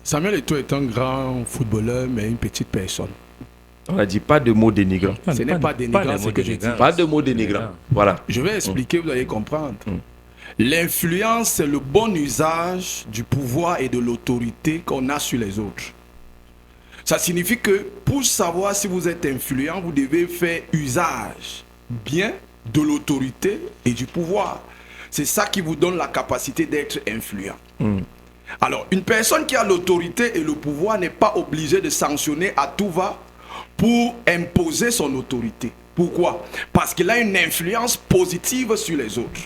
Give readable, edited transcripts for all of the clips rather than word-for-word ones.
Samuel Eto'o est un grand footballeur, mais une petite personne. On a dit pas de mots dénigrants. Ce n'est pas dénigrant ce que je dis. Pas de mots dénigrants. Voilà. Je vais expliquer, vous allez comprendre. L'influence, c'est le bon usage du pouvoir et de l'autorité qu'on a sur les autres. Ça signifie que pour savoir si vous êtes influent, vous devez faire usage bien de l'autorité et du pouvoir. C'est ça qui vous donne la capacité d'être influent. Alors, une personne qui a l'autorité et le pouvoir n'est pas obligée de sanctionner à tout va pour imposer son autorité. Pourquoi? Parce qu'il a une influence positive sur les autres.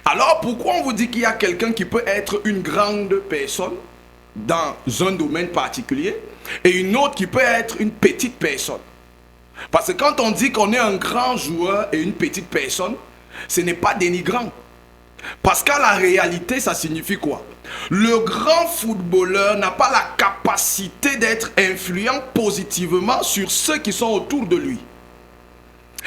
Alors, pourquoi on vous dit qu'il y a quelqu'un qui peut être une grande personne dans un domaine particulier et une autre qui peut être une petite personne? Parce que quand on dit qu'on est un grand joueur et une petite personne, ce n'est pas dénigrant. Parce qu'à la réalité, ça signifie quoi? Le grand footballeur n'a pas la capacité d'être influent positivement sur ceux qui sont autour de lui.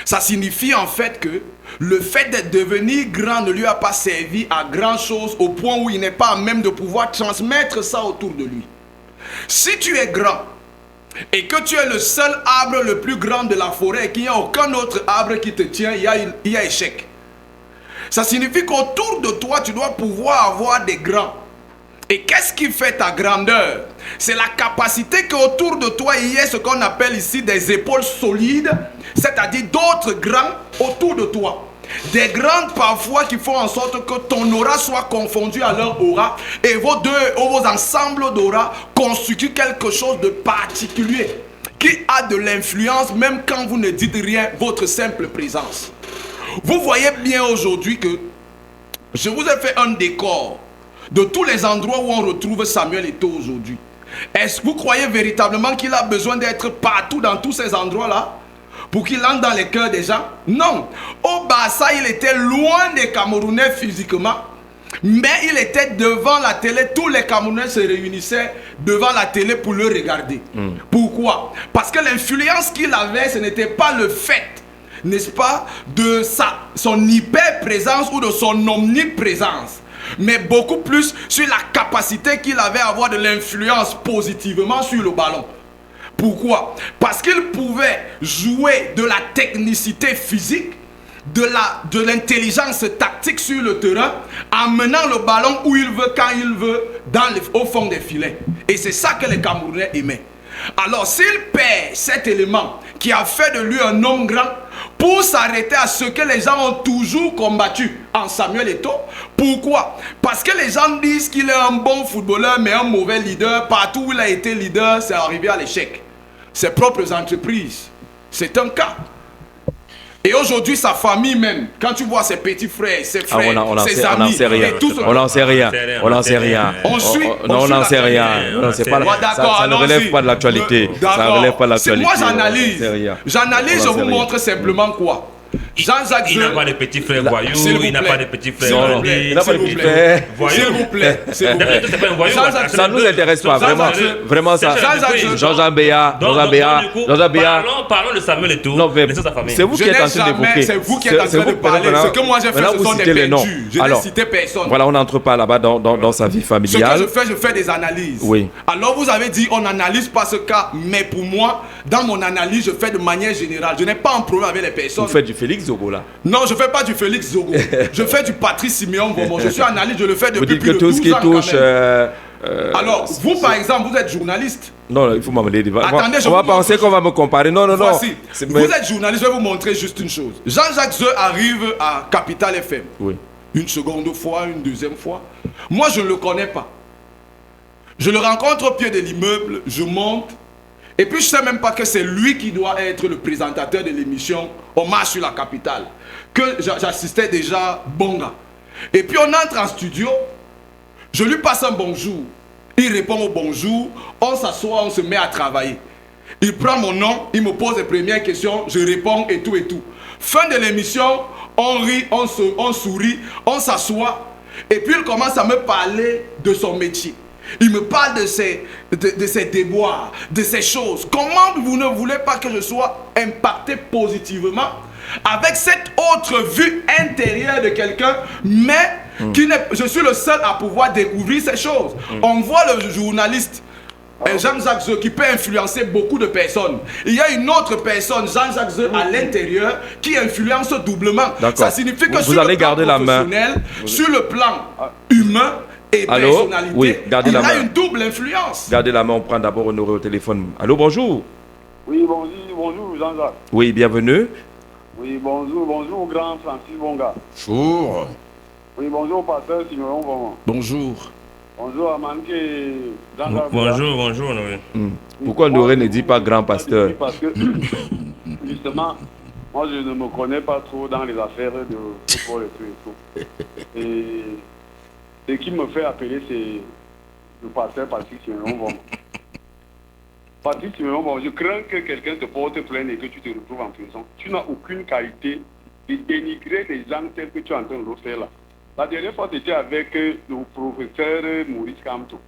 Ça signifie en fait que le fait d'être devenu grand ne lui a pas servi à grand chose au point où il n'est pas à même de pouvoir transmettre ça autour de lui. Si tu es grand et que tu es le seul arbre le plus grand de la forêt et qu'il n'y a aucun autre arbre qui te tient, il y a échec. Ça signifie qu'autour de toi, tu dois pouvoir avoir des grands. Et qu'est-ce qui fait ta grandeur? C'est la capacité qu'autour de toi, il y ait ce qu'on appelle ici des épaules solides, c'est-à-dire d'autres grands autour de toi. Des grands parfois qui font en sorte que ton aura soit confondu à leur aura et vos ensembles d'aura constituent quelque chose de particulier qui a de l'influence même quand vous ne dites rien, votre simple présence. Vous voyez bien aujourd'hui que je vous ai fait un décor de tous les endroits où on retrouve Samuel Eto'o aujourd'hui. Est-ce que vous croyez véritablement qu'il a besoin d'être partout dans tous ces endroits-là pour qu'il entre dans les cœurs des gens? Non. Au Barça, il était loin des Camerounais physiquement, mais il était devant la télé. Tous les Camerounais se réunissaient devant la télé pour le regarder. Pourquoi? Parce que l'influence qu'il avait, ce n'était pas le fait, n'est-ce pas, de son hyper-présence ou de son omniprésence, mais beaucoup plus sur la capacité qu'il avait à avoir de l'influence positivement sur le ballon. Pourquoi? Parce qu'il pouvait jouer de la technicité physique, de l'intelligence tactique sur le terrain, en menant le ballon où il veut, quand il veut, au fond des filets. Et c'est ça que les Camerounais aimaient. Alors s'il perd cet élément qui a fait de lui un homme grand, pour s'arrêter à ce que les gens ont toujours combattu en Samuel Eto'o. Pourquoi? Parce que les gens disent qu'il est un bon footballeur mais un mauvais leader. Partout où il a été leader, c'est arrivé à l'échec. Ses propres entreprises, c'est un cas. Et aujourd'hui, sa famille même, quand tu vois ses petits frères, ses frères, ses amis, et tout ce... On n'en sait rien. On n'en sait rien. Non, on n'en sait rien. Ça ne relève pas de l'actualité. Ça ne relève pas de l'actualité. Moi, j'analyse. Je vous montre simplement quoi? Jean-Jacques il n'a pas de petits frères voyous, il n'a pas de petits frères il n'a pas de petits frères voyous. S'il vous plaît. Ça ne nous intéresse pas, vraiment ça. Jean-Jean Béa. Parlons de Samuel Eto'o. Non, mais c'est vous qui êtes en train d'évoquer. C'est vous qui êtes en train de parler. Ce que moi j'ai fait, ce sont des perdus. Je n'ai cité personne. Voilà, on n'entre pas là-bas dans sa vie familiale. Ce que je fais des analyses. Oui. Alors vous avez dit, on n'analyse pas ce cas, mais pour moi, dans mon analyse, je fais de manière générale. Je n'ai pas un problème avec les personnes. Vous faites du Félix Zogo là? Non, je ne fais pas du Félix Zogo. Je fais du Patrice Siméon Bomo. Je suis analyste, je le fais depuis plus de 12 ans. Vous dites que tout ce qui touche... Alors, vous par exemple, vous êtes journaliste. Non, il faut m'amener des... Attendez, on va penser qu'on va me comparer. Non. Voici. Vous êtes journaliste, je vais vous montrer juste une chose. Jean-Jacques Zeu arrive à Capital FM. Oui. Une seconde fois, une deuxième fois. Moi, je ne le connais pas. Je le rencontre au pied de l'immeuble, je monte. Et puis je ne sais même pas que c'est lui qui doit être le présentateur de l'émission Hommage sur la capitale. Que j'assistais déjà Bonga. Et puis on entre en studio, je lui passe un bonjour. Il répond au bonjour, on s'assoit, on se met à travailler. Il prend mon nom, il me pose les premières questions, je réponds et tout et tout. Fin de l'émission, on rit, on sourit, on s'assoit. Et puis il commence à me parler de son métier. Il me parle de ses déboires, de ces choses. Comment vous ne voulez pas que je sois impacté positivement avec cette autre vue intérieure de quelqu'un, mais Je suis le seul à pouvoir découvrir ces choses. On voit le journaliste Jean-Jacques Zeu qui peut influencer beaucoup de personnes. Il y a une autre personne, Jean-Jacques Zeu, à l'intérieur qui influence doublement. Ça signifie que sur le plan professionnel, sur le plan humain et personnalité, il y a une double influence. Gardez la main, on prend d'abord Honoré au téléphone. Allô, bonjour. Oui, bonjour Jean-Jacques. Oui, bienvenue. Oui, bonjour grand Francis Bonga. Bonjour. Oui, bonjour pasteur Simeon Bonga. Bonjour. Bonjour Amanké. Bonjour, Honoré. Pourquoi Honoré ne dit pas grand pasteur? Parce que, justement, moi je ne me connais pas trop dans les affaires de football et tout. Et ce qui me fait appeler, c'est le pasteur Patrick Simeon Bonga. Patrick Simeon Bonga, je crains que quelqu'un te porte plainte et que tu te retrouves en prison. Tu n'as aucune qualité de dénigrer les gens tels que tu es en train de le faire là. La dernière fois, tu étais avec le professeur Maurice Kamto.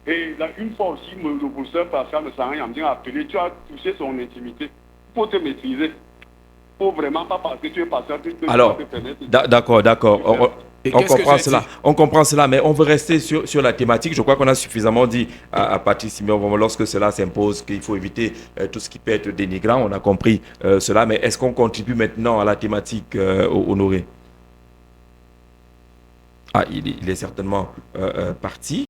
Et là, une fois aussi, le professeur Pascal Sarang m'a appelé, tu as touché son intimité. Il faut te maîtriser. Il ne faut vraiment pas parce que tu es pasteur. Alors, d'accord. On comprend cela, mais on veut rester sur la thématique. Je crois qu'on a suffisamment dit à Patrice Simeon, lorsque cela s'impose, qu'il faut éviter tout ce qui peut être dénigrant. On a compris cela, mais est-ce qu'on contribue maintenant à la thématique, Honoré? Ah, il est certainement parti.